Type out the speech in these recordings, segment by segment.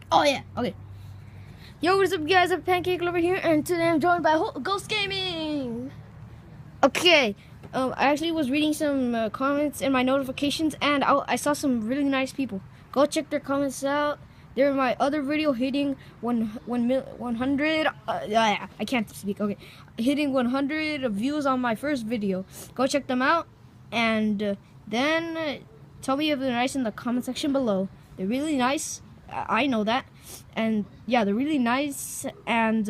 Oh yeah, okay. Yo, what's up guys, I'm Pancake over here, and today I'm joined by Ghost Gaming. Okay, I actually was reading some comments in my notifications, and I saw some really nice people. Go check their comments out. They're in my other video hitting 100, I can't speak, okay. Hitting 100 views on my first video. Go check them out, and then tell me if they're nice in the comment section below. They're really nice. I know that, and yeah, they're really nice, and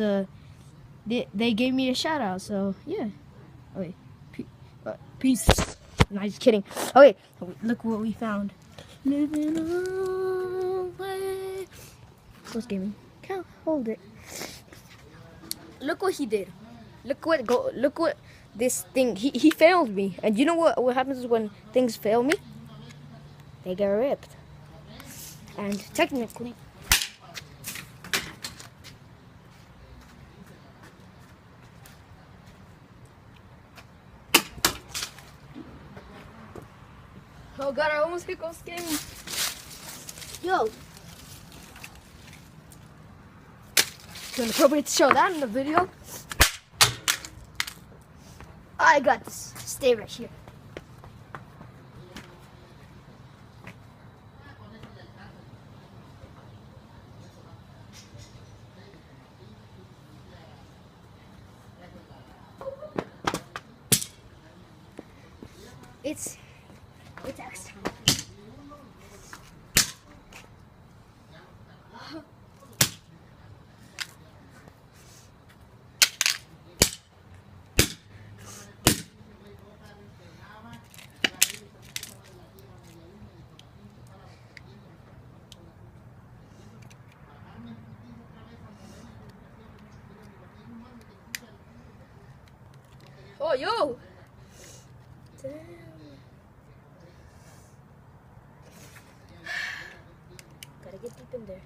they gave me a shout out. So yeah, okay, peace. Nice kidding. Okay, look what we found. Living away. What's gaming? Can't hold it. Look what he did. Look what this thing. He failed me, and you know what happens when things fail me? They get ripped. And technically, oh god, I almost hit Ghost Gaming. Yo, it's inappropriate to show that in the video. I got this. Stay right here. It's X time. Oh yo! Damn. Gotta get deep in there.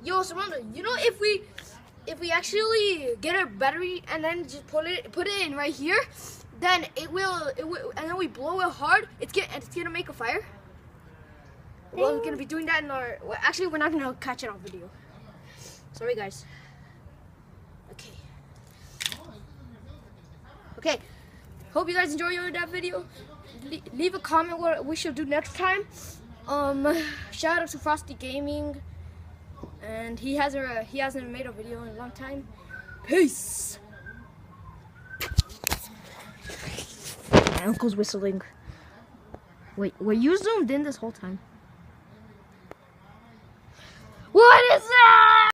Yo, Samantha, you know if we actually get a battery and then just put it in right here, then it will, and then we blow it hard, it's gonna make a fire. Well, we're gonna be doing that in our. Well, actually, we're not gonna catch it on video. Sorry, guys. Okay. Hope you guys enjoy that video. Leave a comment what we should do next time. Shout out to Frosty Gaming, and he hasn't made a video in a long time. Peace. My uncle's whistling. Wait, were you zoomed in this whole time? What is that?